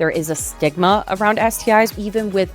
There is a stigma around STIs. Even with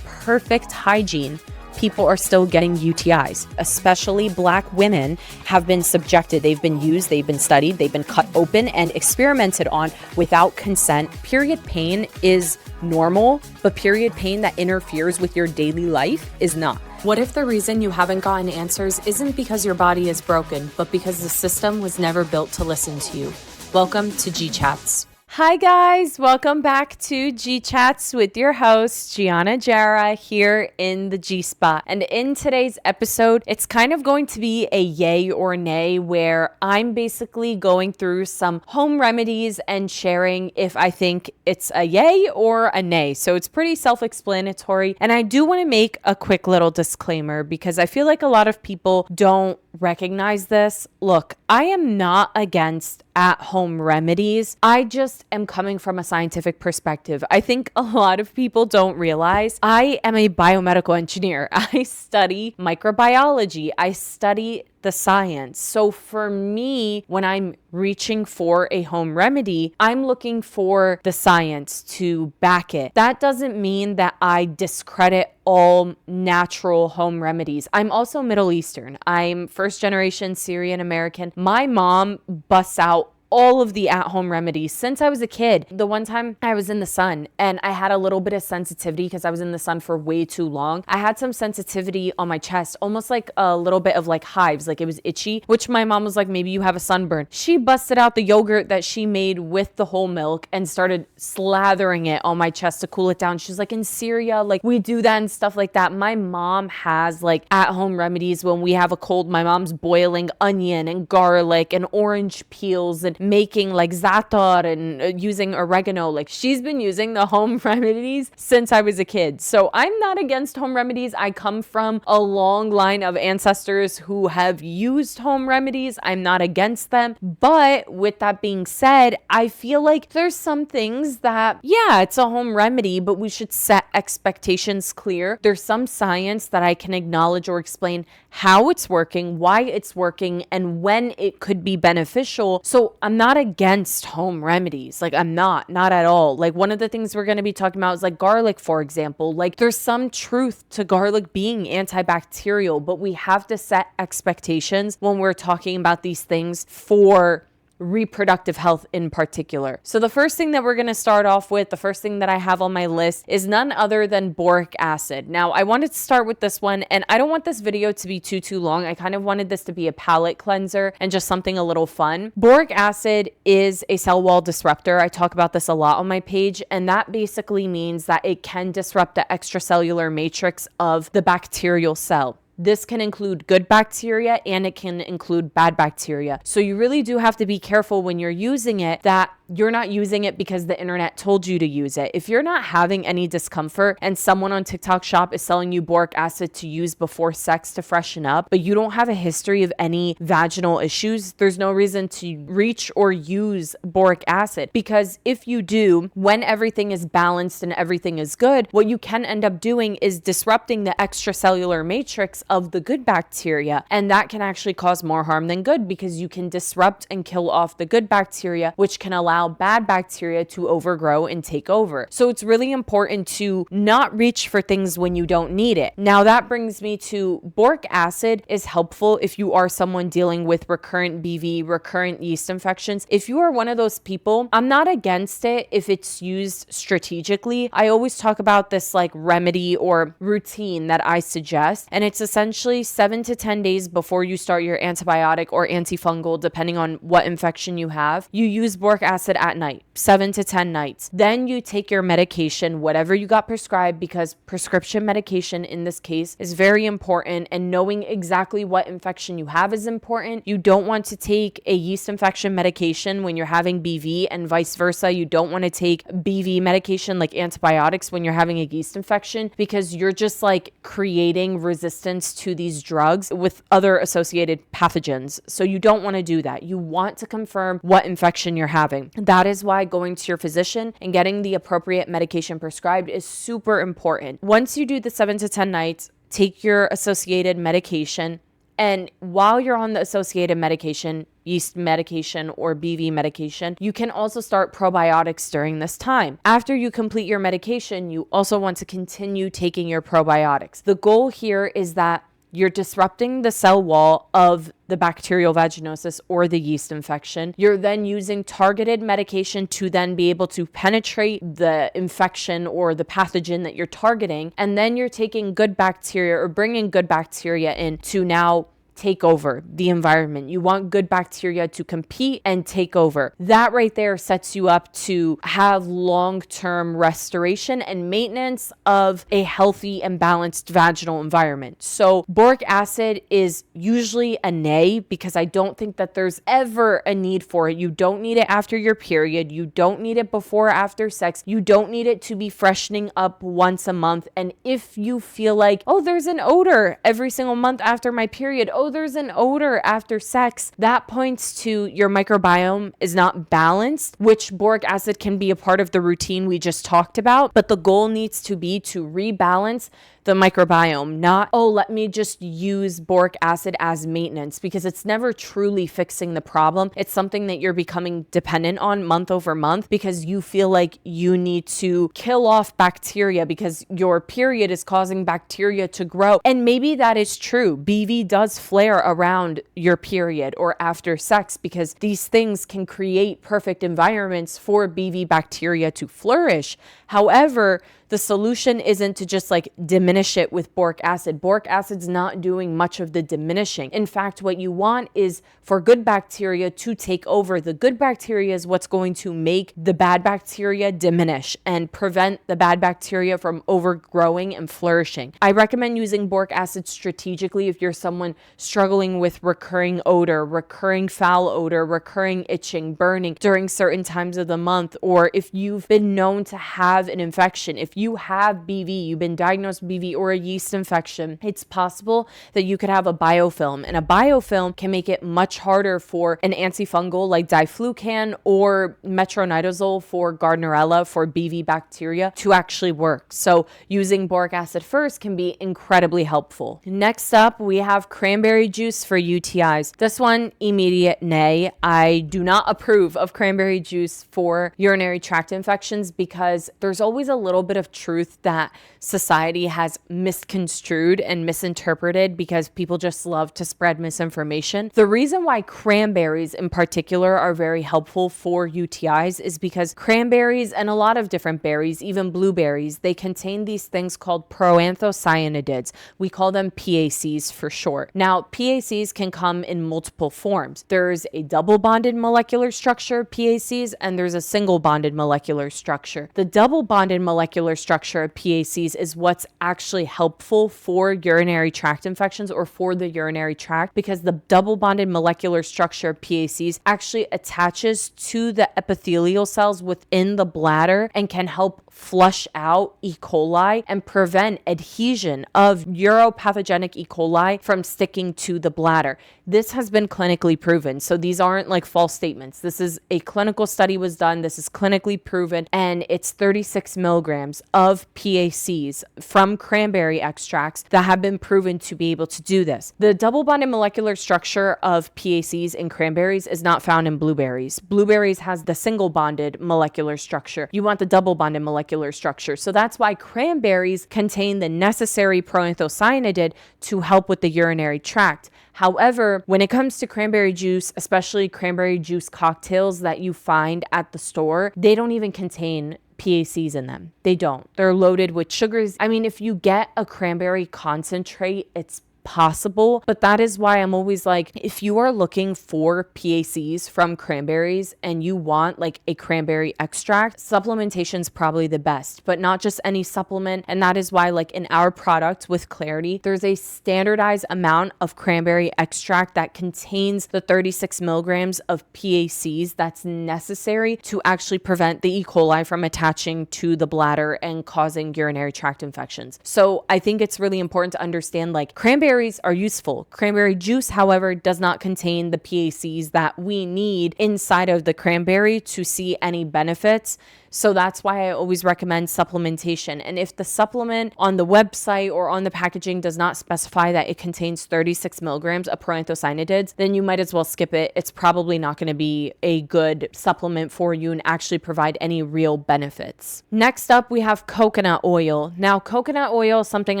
perfect hygiene, people are still getting UTIs, especially Black women have been subjected. They've been used, they've been studied, they've been cut open and experimented on without consent. Period pain is normal, but period pain that interferes with your daily life is not. What if the reason you haven't gotten answers isn't because your body is broken, but because the system was never built to listen to you? Welcome to G Chats. Hi guys, welcome back to G Chats with your host, Gianna Jara, here in the G Spot. And in today's episode, it's kind of going to be a yay or nay, where I'm basically going through some home remedies and sharing if I think it's a yay or a nay. So it's pretty self-explanatory. And I do want to make a quick little disclaimer because I feel like a lot of people don't recognize this. Look, I am not against at-home remedies. I just am coming from a scientific perspective. I think a lot of people don't realize I am a biomedical engineer. I study microbiology. I study the science. So for me, when I'm reaching for a home remedy, I'm looking for the science to back it. That doesn't mean that I discredit all natural home remedies. I'm also Middle Eastern. I'm first generation Syrian American. My mom busts out all of the at-home remedies since I was a kid. The one time I was in the sun and I had a little bit of sensitivity because I was in the sun for way too long. I had some sensitivity on my chest, almost like a little bit of like hives, like it was itchy, which my mom was like, maybe you have a sunburn. She busted out the yogurt that she made with the whole milk and started slathering it on my chest to cool it down. She's like, in Syria, like we do that and stuff like that. My mom has like at-home remedies when we have a cold. My mom's boiling onion and garlic and orange peels and making like za'atar and using oregano. Like she's been using the home remedies since I was a kid. So I'm not against home remedies. I come from a long line of ancestors who have used home remedies. I'm not against them. But with that being said, I feel like there's some things that, yeah, it's a home remedy, but we should set expectations clear. There's some science that I can acknowledge or explain how it's working, why it's working, and when it could be beneficial. So I'm not against home remedies. Like I'm not at all. Like one of the things we're going to be talking about is like garlic, for example. Like there's some truth to garlic being antibacterial, but we have to set expectations when we're talking about these things for reproductive health in particular. So the first thing that we're going to start off with, the first thing that I have on my list is none other than boric acid. Now, I wanted to start with this one, and I don't want this video to be too long. I kind of wanted this to be a palate cleanser and just something a little fun. Boric acid is a cell wall disruptor. I talk about this a lot on my page, and that basically means that it can disrupt the extracellular matrix of the bacterial cell. This can include good bacteria and it can include bad bacteria. So you really do have to be careful when you're using it that you're not using it because the internet told you to use it. If you're not having any discomfort and someone on TikTok Shop is selling you boric acid to use before sex to freshen up, but you don't have a history of any vaginal issues, there's no reason to reach or use boric acid. Because if you do, when everything is balanced and everything is good, what you can end up doing is disrupting the extracellular matrix of the good bacteria. And that can actually cause more harm than good because you can disrupt and kill off the good bacteria, which can allow bad bacteria to overgrow and take over. So it's really important to not reach for things when you don't need it. Now that brings me to boric acid is helpful if you are someone dealing with recurrent BV, recurrent yeast infections. If you are one of those people, I'm not against it if it's used strategically. I always talk about this like remedy or routine that I suggest, and it's essentially 7 to 10 days before you start your antibiotic or antifungal, depending on what infection you have. You use boric acid at night, 7 to 10 nights. Then you take your medication, whatever you got prescribed, because prescription medication in this case is very important, and knowing exactly what infection you have is important. You don't want to take a yeast infection medication when you're having BV, and vice versa. You don't want to take BV medication like antibiotics when you're having a yeast infection, because you're just like creating resistance to these drugs with other associated pathogens. So you don't want to do that. You want to confirm what infection you're having. That is why going to your physician and getting the appropriate medication prescribed is super important. Once you do the 7 to 10 nights, take your associated medication, And while you're on the associated medication, yeast medication or BV medication, you can also start probiotics during this time. After you complete your medication, you also want to continue taking your probiotics. The goal here is that you're disrupting the cell wall of the bacterial vaginosis or the yeast infection. You're then using targeted medication to then be able to penetrate the infection or the pathogen that you're targeting. And then you're taking good bacteria or bringing good bacteria in to now take over the environment. You want good bacteria to compete and take over. That right there sets you up to have long-term restoration and maintenance of a healthy and balanced vaginal environment. So boric acid is usually a nay because I don't think that there's ever a need for it. You don't need it after your period. You don't need it before or after sex. You don't need it to be freshening up once a month. And if you feel like, oh, there's an odor every single month after my period, oh, there's an odor after sex, that points to your microbiome is not balanced, which boric acid can be a part of the routine we just talked about. But the goal needs to be to rebalance the microbiome, not, oh, let me just use boric acid as maintenance, because it's never truly fixing the problem. It's something that you're becoming dependent on month over month because you feel like you need to kill off bacteria because your period is causing bacteria to grow. And maybe that is true. BV does flare around your period or after sex because these things can create perfect environments for BV bacteria to flourish. However, the solution isn't to just like diminish it with boric acid. Boric acid's not doing much of the diminishing. In fact, what you want is for good bacteria to take over. The good bacteria is what's going to make the bad bacteria diminish and prevent the bad bacteria from overgrowing and flourishing. I recommend using boric acid strategically if you're someone struggling with recurring odor, recurring foul odor, recurring itching, burning during certain times of the month, or if you've been known to have an infection. If you have BV, you've been diagnosed with BV or a yeast infection, it's possible that you could have a biofilm, and a biofilm can make it much harder for an antifungal like diflucan or metronidazole for Gardnerella for BV bacteria to actually work. So using boric acid first can be incredibly helpful. Next up, we have cranberry juice for UTIs. This one, immediate nay. I do not approve of cranberry juice for urinary tract infections because there's always a little bit of truth that society has misconstrued and misinterpreted because people just love to spread misinformation. The reason why cranberries in particular are very helpful for UTIs is because cranberries and a lot of different berries, even blueberries, they contain these things called proanthocyanidins. We call them PACs for short. Now, PACs can come in multiple forms. There's a double bonded molecular structure, PACs, and there's a single bonded molecular structure. The double bonded molecular structure of PACs is what's actually helpful for urinary tract infections or for the urinary tract because the double bonded molecular structure of PACs actually attaches to the epithelial cells within the bladder and can help flush out E. coli and prevent adhesion of uropathogenic E. coli from sticking to the bladder. This has been clinically proven. So these aren't like false statements. This is a clinical study was done. This is clinically proven, and it's 36 milligrams of PACs from cranberry extracts that have been proven to be able to do this. The double bonded molecular structure of PACs in cranberries is not found in blueberries. Blueberries has the single bonded molecular structure. You want the double bonded molecular structure. So that's why cranberries contain the necessary proanthocyanidin to help with the urinary tract. However, when it comes to cranberry juice, especially cranberry juice cocktails that you find at the store, they don't even contain PACs in them. They don't. They're loaded with sugars. I mean, if you get a cranberry concentrate, it's possible, but that is why I'm always like, if you are looking for PACs from cranberries and you want like a cranberry extract, supplementation is probably the best, but not just any supplement. And that is why like in our product with Clarity, there's a standardized amount of cranberry extract that contains the 36 milligrams of PACs that's necessary to actually prevent the E. coli from attaching to the bladder and causing urinary tract infections. So I think it's really important to understand like cranberries are useful. Cranberry juice, however, does not contain the PACs that we need inside of the cranberry to see any benefits. So that's why I always recommend supplementation. And if the supplement on the website or on the packaging does not specify that it contains 36 milligrams of proanthocyanidins, then you might as well skip it. It's probably not going to be a good supplement for you and actually provide any real benefits. Next up, we have coconut oil. Now, coconut oil is something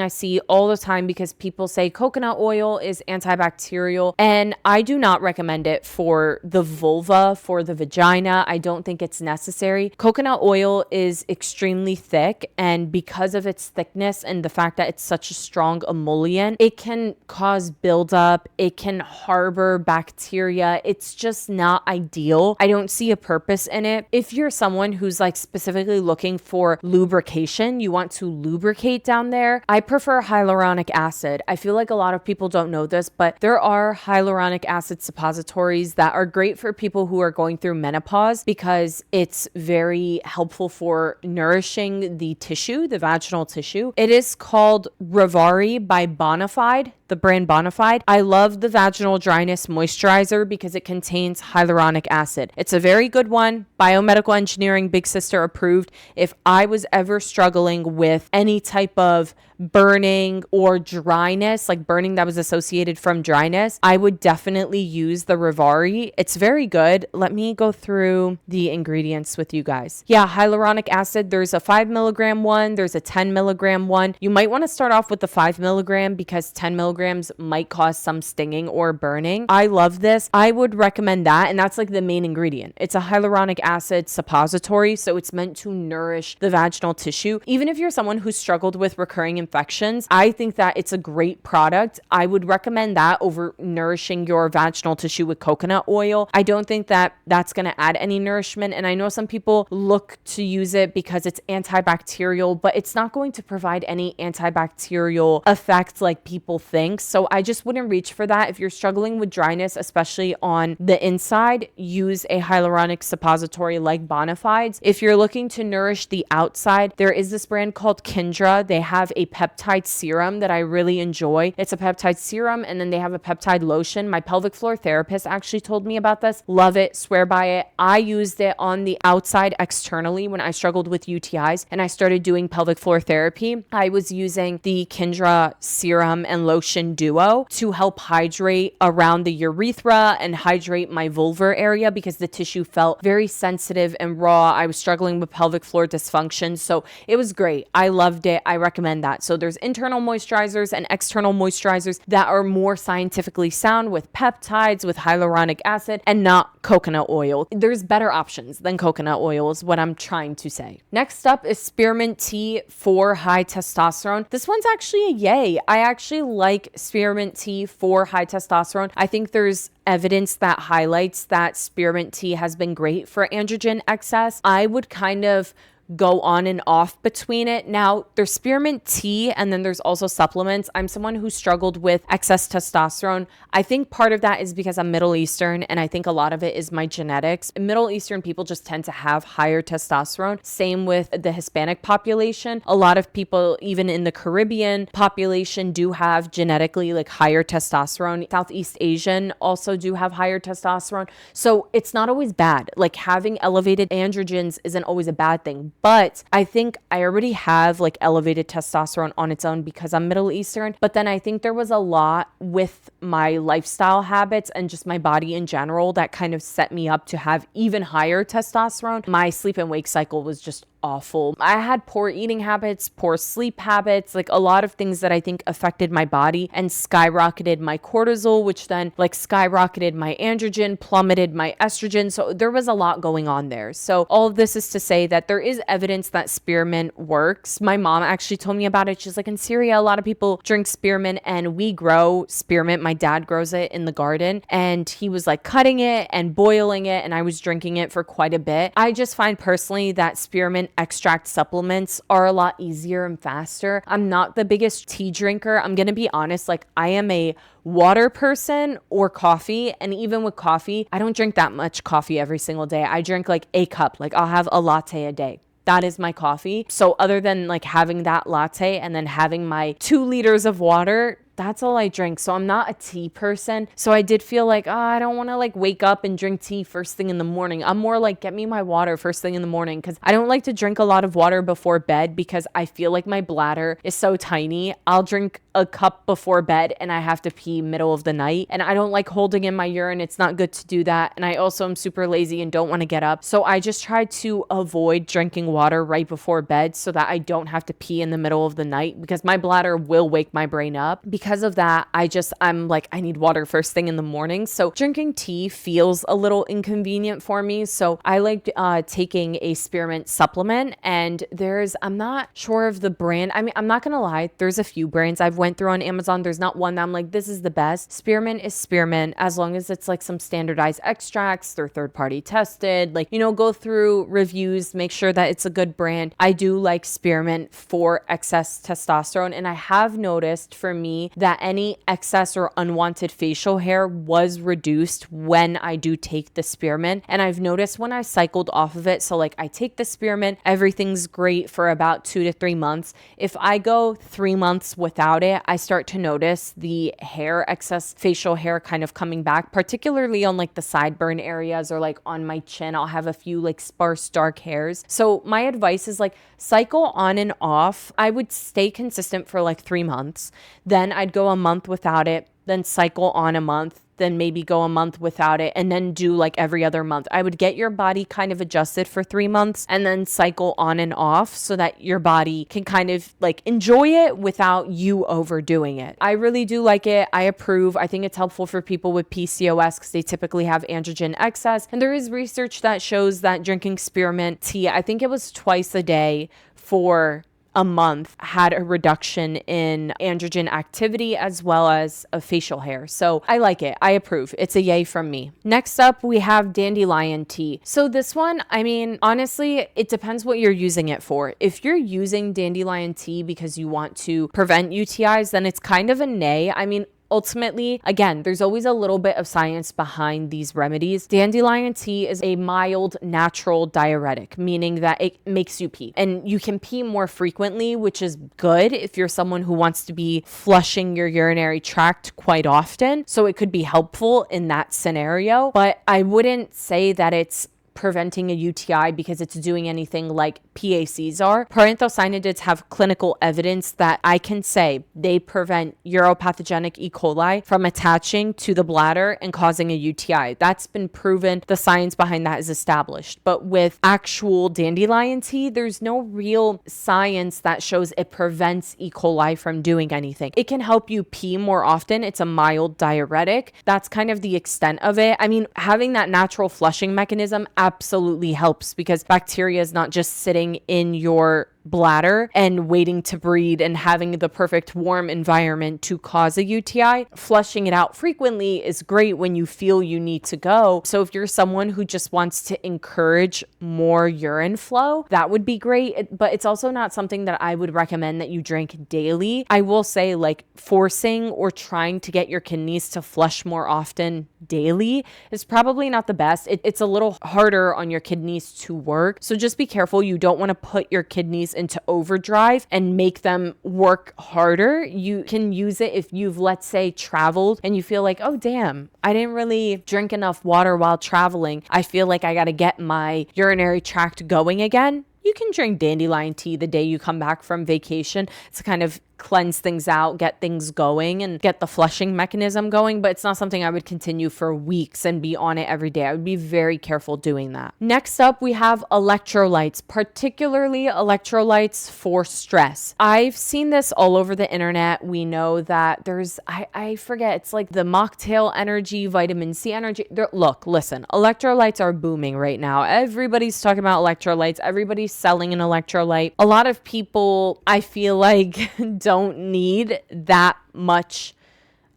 I see all the time because people say coconut oil is antibacterial, and I do not recommend it for the vulva, for the vagina. I don't think it's necessary. Coconut oil is extremely thick, and because of its thickness and the fact that it's such a strong emollient, it can cause buildup. It can harbor bacteria. It's just not ideal. I don't see a purpose in it. If you're someone who's like specifically looking for lubrication, you want to lubricate down there, I prefer hyaluronic acid. I feel like a lot of people don't know this, but there are hyaluronic acid suppositories that are great for people who are going through menopause because it's very helpful for nourishing the tissue, the vaginal tissue. It is called Rivari by Bonafide, the brand Bonafide. I love the vaginal dryness moisturizer because it contains hyaluronic acid. It's a very good one. Biomedical engineering, big sister approved. If I was ever struggling with any type of burning or dryness, like burning that was associated from dryness, I would definitely use the Rivari. It's very good. Let me go through the ingredients with you guys. Yeah, hyaluronic acid. There's a 5 milligram one. There's a 10 milligram one. You might want to start off with the 5 milligram because 10 milligrams might cause some stinging or burning. I love this. I would recommend that. And that's like the main ingredient. It's a hyaluronic acid suppository. So it's meant to nourish the vaginal tissue. Even if you're someone who's struggled with recurring infections, I think that it's a great product. I would recommend that over nourishing your vaginal tissue with coconut oil. I don't think that that's going to add any nourishment. And I know some people look to use it because it's antibacterial, but it's not going to provide any antibacterial effect like people think. So I just wouldn't reach for that. If you're struggling with dryness, especially on the inside, use a hyaluronic suppository like Bonafides. If you're looking to nourish the outside, there is this brand called Kindra. They have a peptide serum that I really enjoy. It's a peptide serum, and then they have a peptide lotion. My pelvic floor therapist actually told me about this. Love it, swear by it. I used it on the outside externally when I struggled with UTIs and I started doing pelvic floor therapy. I was using the Kindra serum and lotion duo to help hydrate around the urethra and hydrate my vulvar area because the tissue felt very sensitive and raw. I was struggling with pelvic floor dysfunction, so it was great. I loved it. I recommend that. So there's internal moisturizers and external moisturizers that are more scientifically sound with peptides, with hyaluronic acid, and not coconut oil. There's better options than coconut oil is what I'm trying to say. Next up is spearmint tea for high testosterone. This one's actually a yay. I actually like spearmint tea for high testosterone. I think there's evidence that highlights that spearmint tea has been great for androgen excess. I would kind of go on and off between it. Now, there's spearmint tea and then there's also supplements. I'm someone who struggled with excess testosterone. I think part of that is because I'm Middle Eastern, and I think a lot of it is my genetics. Middle Eastern people just tend to have higher testosterone. Same with the Hispanic population. A lot of people, even in the Caribbean population, do have genetically like higher testosterone. Southeast Asian also do have higher testosterone. So it's not always bad. Like having elevated androgens isn't always a bad thing. But I think I already have like elevated testosterone on its own because I'm Middle Eastern. But then I think there was a lot with my lifestyle habits and just my body in general that kind of set me up to have even higher testosterone. My sleep and wake cycle was just awful. I had poor eating habits, poor sleep habits, like a lot of things that I think affected my body and skyrocketed my cortisol, which then like skyrocketed my androgen, plummeted my estrogen. So there was a lot going on there. So all of this is to say that there is evidence that spearmint works. My mom actually told me about it. She's like, in Syria, a lot of people drink spearmint and we grow spearmint. My dad grows it in the garden and he was like cutting it and boiling it, and I was drinking it for quite a bit. I just find personally that spearmint extract supplements are a lot easier and faster. I'm not the biggest tea drinker. I'm going to be honest. Like I am a water person or coffee. And even with coffee, I don't drink that much coffee every single day. I drink like a cup. Like I'll have a latte a day. That is my coffee. So other than like having that latte and then having my 2 liters of water, That's all I drink. So I'm not a tea person. So I did feel like, oh, I don't want to like wake up and drink tea first thing in the morning. I'm more like, get me my water first thing in the morning, because I don't like to drink a lot of water before bed because I feel like my bladder is so tiny. I'll drink a cup before bed and I have to pee middle of the night. And I don't like holding in my urine. It's not good to do that. And I also am super lazy and don't want to get up. So I just try to avoid drinking water right before bed so that I don't have to pee in the middle of the night, because my bladder will wake my brain up. Because of that, I'm like, I need water first thing in the morning. So drinking tea feels a little inconvenient for me. So I like taking a spearmint supplement, and I'm not sure of the brand. I mean, I'm not going to lie. There's a few brands I've went through on Amazon. There's not one that I'm like, this is the best. Spearmint is spearmint, as long as it's like some standardized extracts. They're third party tested, like, go through reviews, make sure that it's a good brand. I do like spearmint for excess testosterone. And I have noticed for me that any excess or unwanted facial hair was reduced when I do take the spearmint. And I've noticed when I cycled off of it, so like I take the spearmint, everything's great for about 2 to 3 months. If I go 3 months without it, I start to notice the excess facial hair kind of coming back, particularly on like the sideburn areas or like on my chin. I'll have a few like sparse dark hairs. So my advice is like cycle on and off. I would stay consistent for like 3 months. Then I'd go a month without it, then cycle on a month, then maybe go a month without it, and then do like every other month. I would get your body kind of adjusted for 3 months and then cycle on and off so that your body can kind of like enjoy it without you overdoing it. I really do like it. I approve. I think it's helpful for people with PCOS because they typically have androgen excess. And there is research that shows that drinking spearmint tea, I think it was twice a day for a month, had a reduction in androgen activity as well as a facial hair. So I like it. I approve. It's a yay from me. Next up, we have dandelion tea. So this one, I mean, honestly, it depends what you're using it for. If you're using dandelion tea because you want to prevent UTIs, then it's kind of a nay. I mean, ultimately, again, there's always a little bit of science behind these remedies. Dandelion tea is a mild natural diuretic, meaning that it makes you pee. And you can pee more frequently, which is good if you're someone who wants to be flushing your urinary tract quite often. So it could be helpful in that scenario. But I wouldn't say that it's preventing a UTI because it's doing anything like PACs are. Parenthocyanidins have clinical evidence that I can say they prevent uropathogenic E. coli from attaching to the bladder and causing a UTI. That's been proven. The science behind that is established. But with actual dandelion tea, there's no real science that shows it prevents E. coli from doing anything. It can help you pee more often. It's a mild diuretic. That's kind of the extent of it. I mean, having that natural flushing mechanism absolutely helps because bacteria is not just sitting in your bladder and waiting to breed and having the perfect warm environment to cause a UTI. Flushing it out frequently is great when you feel you need to go. So if you're someone who just wants to encourage more urine flow, that would be great. But it's also not something that I would recommend that you drink daily. I will say like forcing or trying to get your kidneys to flush more often daily is probably not the best. It's a little harder on your kidneys to work. So just be careful. You don't want to put your kidneys into overdrive and make them work harder. You can use it if you've, let's say, traveled and you feel like, oh, damn, I didn't really drink enough water while traveling. I feel like I got to get my urinary tract going again. You can drink dandelion tea the day you come back from vacation to kind of cleanse things out, get things going, and get the flushing mechanism going. But it's not something I would continue for weeks and be on it every day. I would be very careful doing that. Next up, we have electrolytes, particularly electrolytes for stress. I've seen this all over the internet. We know that there's, I forget, it's like the mocktail energy, vitamin C energy. Look, listen, electrolytes are booming right now. Everybody's talking about electrolytes. Everybody's selling an electrolyte. A lot of people, I feel like, don't need that much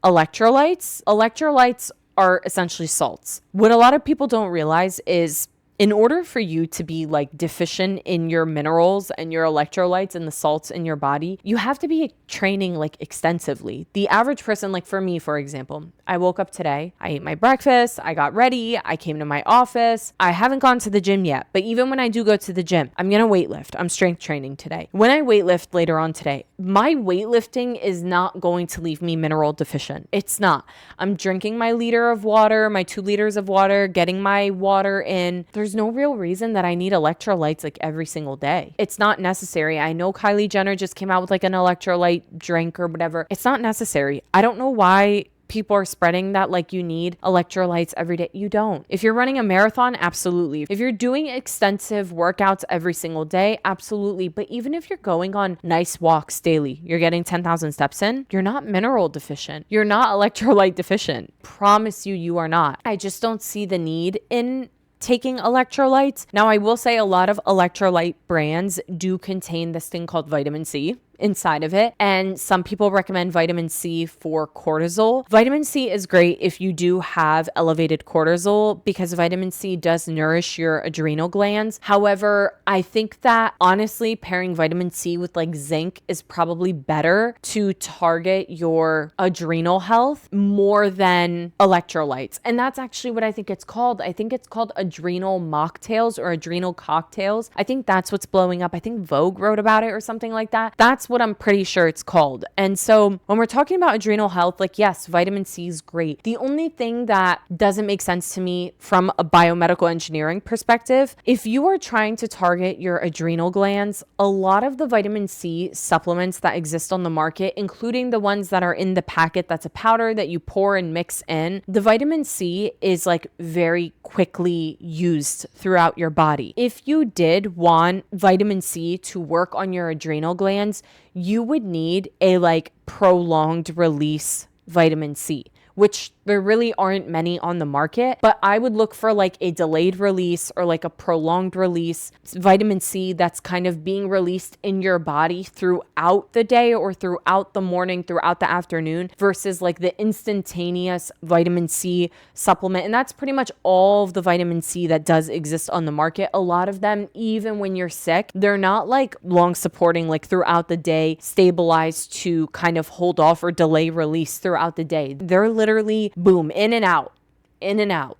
electrolytes. Electrolytes are essentially salts. What a lot of people don't realize is In order for you to be like deficient in your minerals and your electrolytes and the salts in your body, you have to be training like extensively. The average person, like for me, for example, I woke up today, I ate my breakfast, I got ready, I came to my office. I haven't gone to the gym yet, but even when I do go to the gym, I'm going to weightlift. I'm strength training today. When I weightlift later on today, my weightlifting is not going to leave me mineral deficient. It's not. I'm drinking my liter of water, my 2 liters of water, getting my water in. There's no real reason that I need electrolytes like every single day. It's not necessary. I know Kylie Jenner just came out with like an electrolyte drink or whatever. It's not necessary. I don't know why people are spreading that like you need electrolytes every day. You don't. If you're running a marathon, absolutely. If you're doing extensive workouts every single day, absolutely. But even if you're going on nice walks daily, you're getting 10,000 steps in, you're not mineral deficient. You're not electrolyte deficient. Promise you, you are not. I just don't see the need in taking electrolytes. Now, I will say a lot of electrolyte brands do contain this thing called vitamin C inside of it. And some people recommend vitamin C for cortisol. Vitamin C is great if you do have elevated cortisol because vitamin C does nourish your adrenal glands. However, I think that honestly pairing vitamin C with like zinc is probably better to target your adrenal health more than electrolytes. And that's actually what I think it's called. I think it's called adrenal mocktails or adrenal cocktails. I think that's what's blowing up. I think Vogue wrote about it or something like that. That's what I'm pretty sure it's called. And so when we're talking about adrenal health, like yes, vitamin C is great. The only thing that doesn't make sense to me from a biomedical engineering perspective, if you are trying to target your adrenal glands, a lot of the vitamin C supplements that exist on the market, including the ones that are in the packet that's a powder that you pour and mix in, the vitamin C is like very quickly used throughout your body. If you did want vitamin C to work on your adrenal glands, you would need a like prolonged release vitamin C, which there really aren't many on the market, but I would look for like a delayed release or like a prolonged release vitamin C that's kind of being released in your body throughout the day or throughout the morning, throughout the afternoon versus like the instantaneous vitamin C supplement. And that's pretty much all of the vitamin C that does exist on the market. A lot of them, even when you're sick, they're not like long supporting, like throughout the day, stabilized to kind of hold off or delay release throughout the day. They're literally boom, in and out.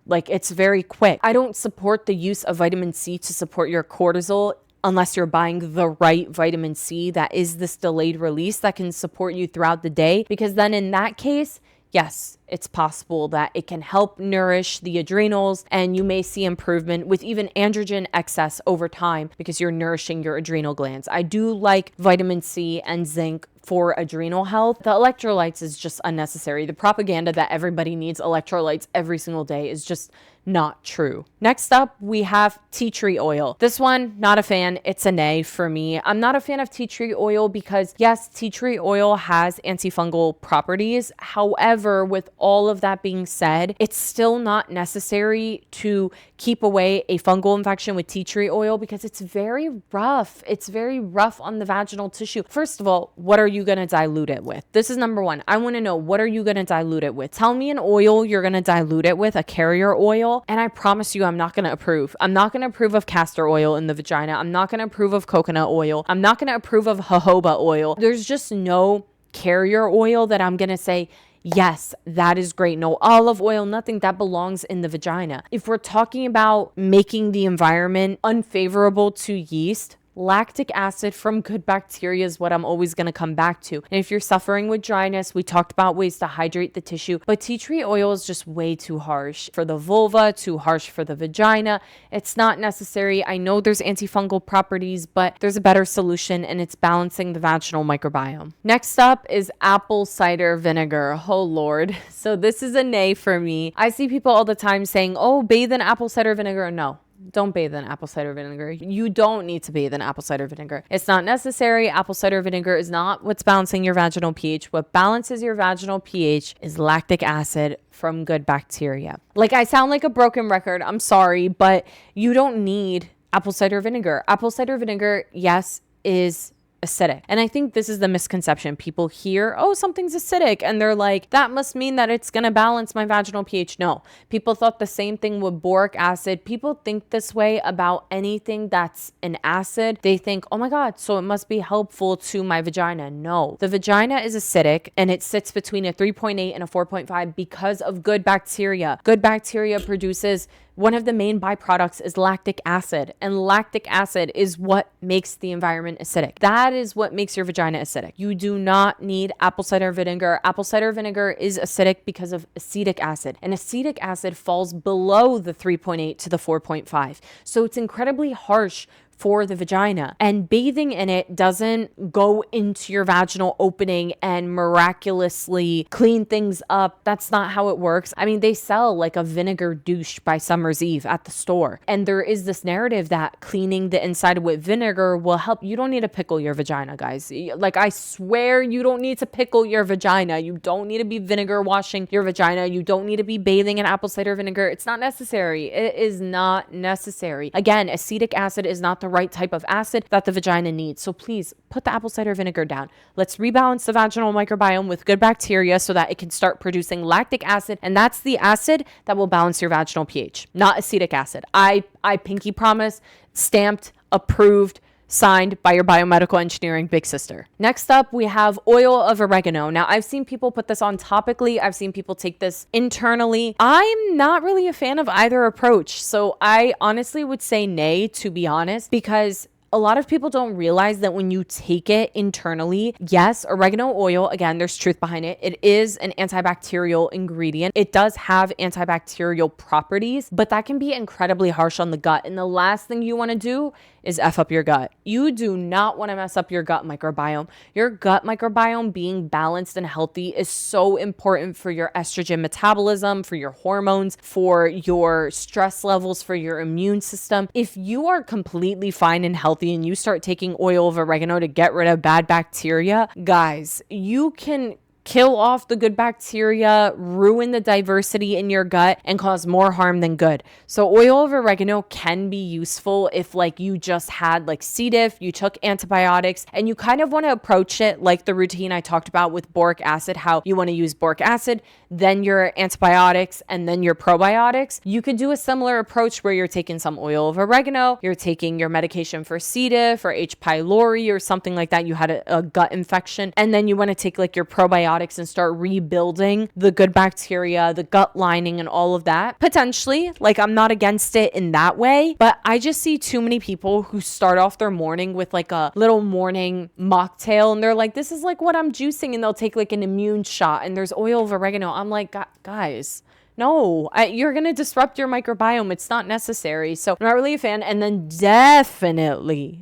Like it's very quick. I don't support the use of vitamin C to support your cortisol unless you're buying the right vitamin C that is this delayed release that can support you throughout the day, because then in that case, yes, it's possible that it can help nourish the adrenals and you may see improvement with even androgen excess over time because you're nourishing your adrenal glands. I do like vitamin C and zinc for adrenal health. The electrolytes is just unnecessary. The propaganda that everybody needs electrolytes every single day is just not true. Next up, we have tea tree oil. This one, not a fan. It's a nay for me. I'm not a fan of tea tree oil because yes, tea tree oil has antifungal properties. However, with all of that being said, it's still not necessary to keep away a fungal infection with tea tree oil because it's very rough. It's very rough on the vaginal tissue. First of all, what are you going to dilute it with? This is number one. I want to know, what are you going to dilute it with? Tell me an oil you're going to dilute it with, a carrier oil, and I promise you I'm not going to approve. I'm not going to approve of castor oil in the vagina. I'm not going to approve of coconut oil. I'm not going to approve of jojoba oil. There's just no carrier oil that I'm going to say, yes, that is great. No olive oil, nothing that belongs in the vagina. If we're talking about making the environment unfavorable to yeast, lactic acid from good bacteria is what I'm always going to come back to. And if you're suffering with dryness, we talked about ways to hydrate the tissue, but tea tree oil is just way too harsh for the vulva, too harsh for the vagina. It's not necessary. I know there's antifungal properties, but there's a better solution, and it's balancing the vaginal microbiome. Next up is apple cider vinegar. Oh Lord. So this is a nay for me. I see people all the time saying, oh, bathe in apple cider vinegar. No. Don't bathe in apple cider vinegar. You don't need to bathe in apple cider vinegar. It's not necessary. Apple cider vinegar is not what's balancing your vaginal pH. What balances your vaginal pH is lactic acid from good bacteria. Like, I sound like a broken record. I'm sorry, but you don't need apple cider vinegar. Apple cider vinegar, yes, is acidic. And I think this is the misconception. People hear, oh, something's acidic, and they're like, that must mean that it's going to balance my vaginal pH. No, people thought the same thing with boric acid. People think this way about anything that's an acid. They think, oh my God, so it must be helpful to my vagina. No, the vagina is acidic and it sits between a 3.8 and a 4.5 because of good bacteria. Good bacteria produces one of the main byproducts is lactic acid, and lactic acid is what makes the environment acidic. That is what makes your vagina acidic. You do not need apple cider vinegar. Apple cider vinegar is acidic because of acetic acid, and acetic acid falls below the 3.8 to the 4.5. So it's incredibly harsh for the vagina, and bathing in it doesn't go into your vaginal opening and miraculously clean things up. That's not how it works. I mean, they sell like a vinegar douche by Summer's Eve at the store, and there is this narrative that cleaning the inside with vinegar will help. You don't need to pickle your vagina, guys. Like, I swear you don't need to pickle your vagina. You don't need to be vinegar washing your vagina. You don't need to be bathing in apple cider vinegar. It's not necessary. It is not necessary. Again, acetic acid is not the right type of acid that the vagina needs. So please put the apple cider vinegar down. Let's rebalance the vaginal microbiome with good bacteria so that it can start producing lactic acid. And that's the acid that will balance your vaginal pH, not acetic acid. I pinky promise, stamped, approved, signed by your biomedical engineering big sister. Next up, we have oil of oregano. Now, I've seen people put this on topically. I've seen people take this internally. I'm not really a fan of either approach. So I honestly would say nay, to be honest, because a lot of people don't realize that when you take it internally, yes, oregano oil, again, there's truth behind it. It is an antibacterial ingredient. It does have antibacterial properties, but that can be incredibly harsh on the gut. And the last thing you want to do is F up your gut. You do not want to mess up your gut microbiome. Your gut microbiome being balanced and healthy is so important for your estrogen metabolism, for your hormones, for your stress levels, for your immune system. If you are completely fine and healthy and you start taking oil of oregano to get rid of bad bacteria, guys, you can kill off the good bacteria, ruin the diversity in your gut, and cause more harm than good. So oil of oregano can be useful if like you just had like C. diff, you took antibiotics, and you kind of want to approach it like the routine I talked about with boric acid, how you want to use boric acid, then your antibiotics, and then your probiotics. You could do a similar approach where you're taking some oil of oregano, you're taking your medication for C. diff or H. pylori or something like that. You had a gut infection, and then you want to take like your probiotics and start rebuilding the good bacteria, the gut lining, and all of that. Potentially, like, I'm not against it in that way, but I just see too many people who start off their morning with like a little morning mocktail, and they're like, this is like what I'm juicing, and they'll take like an immune shot, and there's oil of oregano. I'm like, guys, no, you're going to disrupt your microbiome. It's not necessary. So I'm not really a fan. And then definitely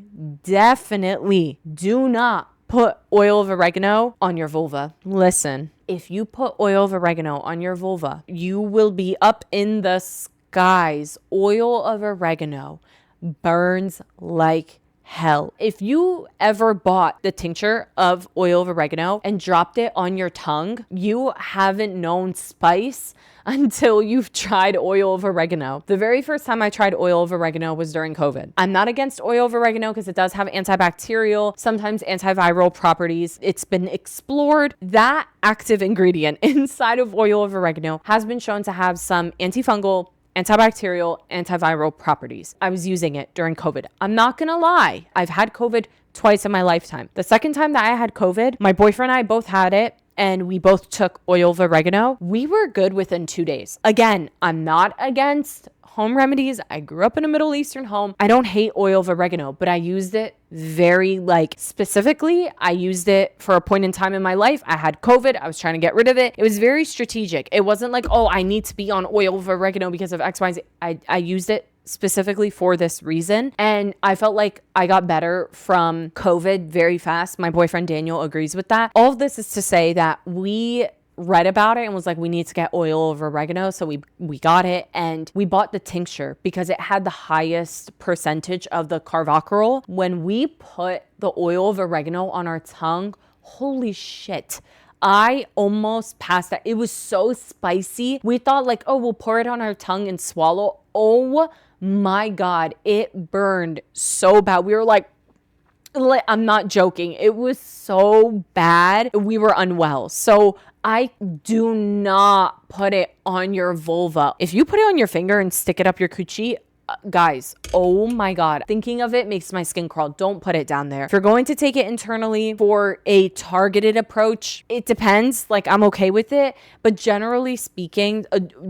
do not put oil of oregano on your vulva. Listen, if you put oil of oregano on your vulva, you will be up in the skies. Oil of oregano burns like hell. If you ever bought the tincture of oil of oregano and dropped it on your tongue, you haven't known spice until you've tried oil of oregano. The very first time I tried oil of oregano was during COVID. I'm not against oil of oregano because it does have antibacterial, sometimes antiviral properties. It's been explored. That active ingredient inside of oil of oregano has been shown to have some antifungal, antibacterial, antiviral properties. I was using it during COVID. I'm not gonna lie, I've had COVID twice in my lifetime. The second time that I had COVID, my boyfriend and I both had it, and we both took oil of oregano. We were good within 2 days. Again, I'm not against home remedies. I grew up in a Middle Eastern home. I don't hate oil of oregano, but I used it very specifically. I used it for a point in time in my life. I had COVID. I was trying to get rid of it. It was very strategic. It wasn't like, oh, I need to be on oil of oregano because of X, Y, Z. I used it specifically for this reason. And I felt like I got better from COVID very fast. My boyfriend Daniel agrees with that. All of this is to say that we read about it and was like, we need to get oil of oregano. So we got it, and we bought the tincture because it had the highest percentage of the carvacrol. When we put the oil of oregano on our tongue, holy shit, I almost passed out. It was so spicy. We thought like, oh, we'll pour it on our tongue and swallow. Oh my God, it burned so bad. We were like, Like, I'm not joking. It was so bad. We were unwell. So I do not put it on your vulva. If you put it on your finger and stick it up your coochie, guys, oh my God. Thinking of it makes my skin crawl. Don't put it down there. If you're going to take it internally for a targeted approach, it depends. Like, I'm okay with it. But generally speaking,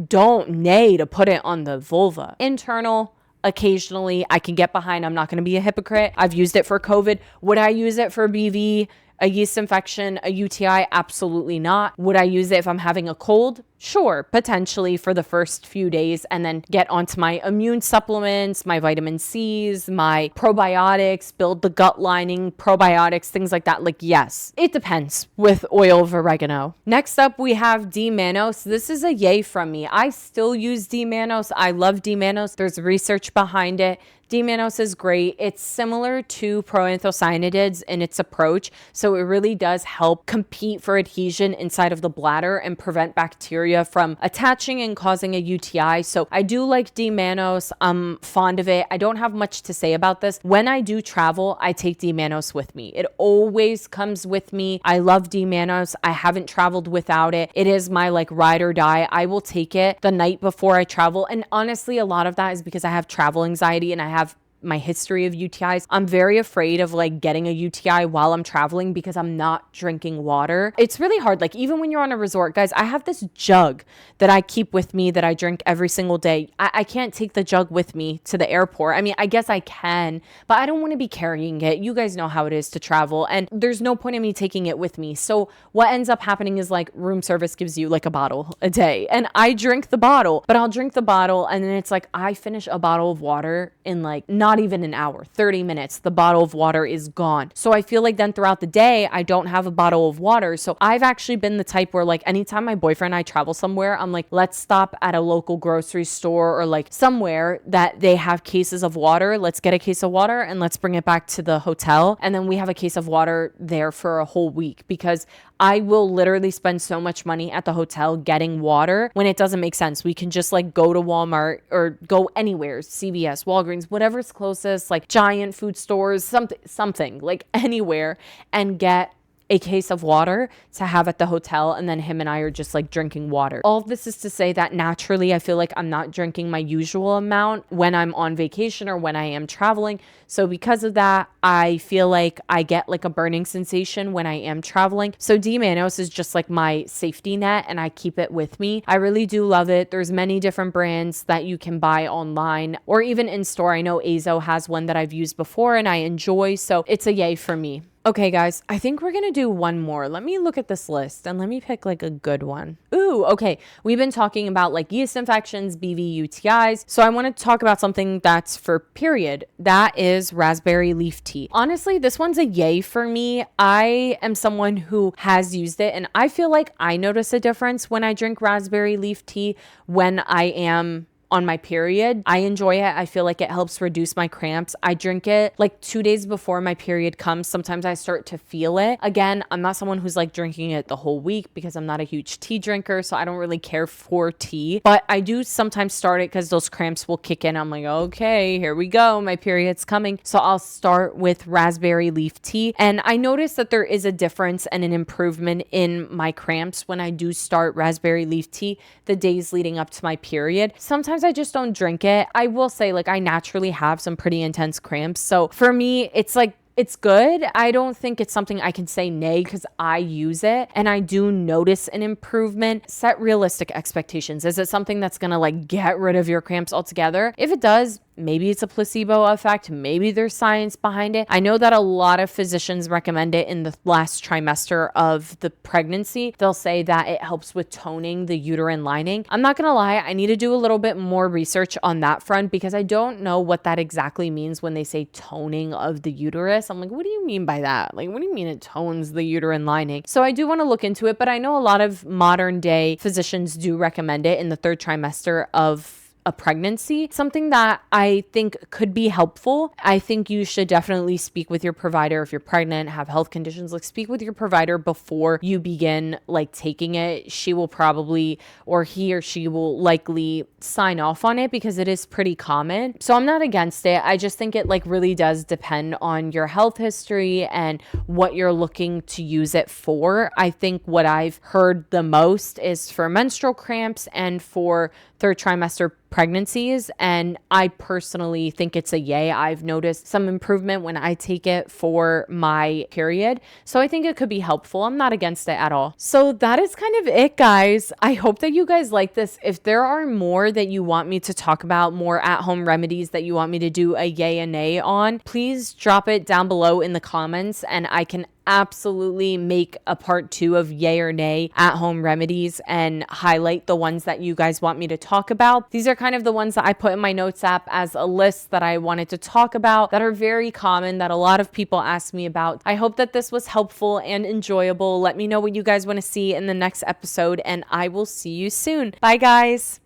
don't nay to put it on the vulva. Internal, occasionally, I can get behind. I'm not going to be a hypocrite. I've used it for COVID. Would I use it for BV? A yeast infection, a UTI? Absolutely not. Would I use it if I'm having a cold? Sure, potentially for the first few days, and then get onto my immune supplements, my vitamin C's, my probiotics, build the gut lining, probiotics, things like that. Like, yes, it depends with oil of oregano. Next up, we have D-mannose. This is a yay from me. I still use D-mannose. I love D-mannose. There's research behind it. D-mannose is great. It's similar to proanthocyanidins in its approach. So it really does help compete for adhesion inside of the bladder and prevent bacteria from attaching and causing a UTI. So I do like D-mannose. I'm fond of it. I don't have much to say about this. When I do travel, I take D-mannose with me. It always comes with me. I love D-mannose. I haven't traveled without it. It is my like ride or die. I will take it the night before I travel. And honestly, a lot of that is because I have travel anxiety and I have my history of UTIs. I'm very afraid of like getting a UTI while I'm traveling because I'm not drinking water. It's really hard. Like, even when you're on a resort, guys, I have this jug that I keep with me that I drink every single day. I can't take the jug with me to the airport. I mean, I guess I can, but I don't want to be carrying it. You guys know how it is to travel, and there's no point in me taking it with me. So what ends up happening is like room service gives you like a bottle a day, and I drink the bottle, but I'll drink the bottle and then it's like I finish a bottle of water in like not even an hour, 30 minutes, the bottle of water is gone. So I feel like then throughout the day, I don't have a bottle of water. So I've actually been the type where like anytime my boyfriend and I travel somewhere, I'm like, let's stop at a local grocery store or like somewhere that they have cases of water. Let's get a case of water and let's bring it back to the hotel. And then we have a case of water there for a whole week, because I will literally spend so much money at the hotel getting water when it doesn't make sense. We can just like go to Walmart or go anywhere, CVS, Walgreens, whatever's closest, like giant food stores, something like anywhere, and get a case of water to have at the hotel. And then him and I are just like drinking water. All of this is to say that naturally, I feel like I'm not drinking my usual amount when I'm on vacation or when I am traveling. So because of that, I feel like I get like a burning sensation when I am traveling. So D-mannose is just like my safety net, and I keep it with me. I really do love it. There's many different brands that you can buy online or even in store. I know Azo has one that I've used before and I enjoy. So it's a yay for me. Okay, guys, I think we're going to do one more. Let me look at this list and let me pick like a good one. Ooh, okay. We've been talking about like yeast infections, BV, UTIs. So I want to talk about something that's for period. That is raspberry leaf tea. Honestly, this one's a yay for me. I am someone who has used it, and I feel like I notice a difference when I drink raspberry leaf tea when I am on my period. I enjoy it. I feel like it helps reduce my cramps. I drink it like 2 days before my period comes. Sometimes I start to feel it. Again, I'm not someone who's like drinking it the whole week because I'm not a huge tea drinker, so I don't really care for tea. But I do sometimes start it because those cramps will kick in. I'm like, okay, here we go. My period's coming. So I'll start with raspberry leaf tea. And I notice that there is a difference and an improvement in my cramps when I do start raspberry leaf tea the days leading up to my period. Sometimes I just don't drink it. I will say, like, I naturally have some pretty intense cramps. So for me, it's like, it's good. I don't think it's something I can say nay because I use it and I do notice an improvement. Set realistic expectations. Is it something that's going to like get rid of your cramps altogether? If it does, maybe it's a placebo effect. Maybe there's science behind it. I know that a lot of physicians recommend it in the last trimester of the pregnancy. They'll say that it helps with toning the uterine lining. I'm not going to lie. I need to do a little bit more research on that front because I don't know what that exactly means when they say toning of the uterus. I'm like, what do you mean by that? Like, what do you mean it tones the uterine lining? So I do want to look into it, but I know a lot of modern day physicians do recommend it in the third trimester of a pregnancy, something that I think could be helpful. I think you should definitely speak with your provider if you're pregnant, have health conditions, like speak with your provider before you begin like taking it. She will probably, or he or she will likely sign off on it because it is pretty common. So I'm not against it. I just think it like really does depend on your health history and what you're looking to use it for. I think what I've heard the most is for menstrual cramps and for third trimester pregnancies. And I personally think it's a yay. I've noticed some improvement when I take it for my period. So I think it could be helpful. I'm not against it at all. So that is kind of it, guys. I hope that you guys like this. If there are more that you want me to talk about, more at-home remedies that you want me to do a yay and nay on, please drop it down below in the comments and I can absolutely make a part 2 of yay or nay at home remedies and highlight the ones that you guys want me to talk about. These are kind of the ones that I put in my notes app as a list that I wanted to talk about that are very common that a lot of people ask me about. I hope that this was helpful and enjoyable. Let me know what you guys want to see in the next episode and I will see you soon. Bye guys.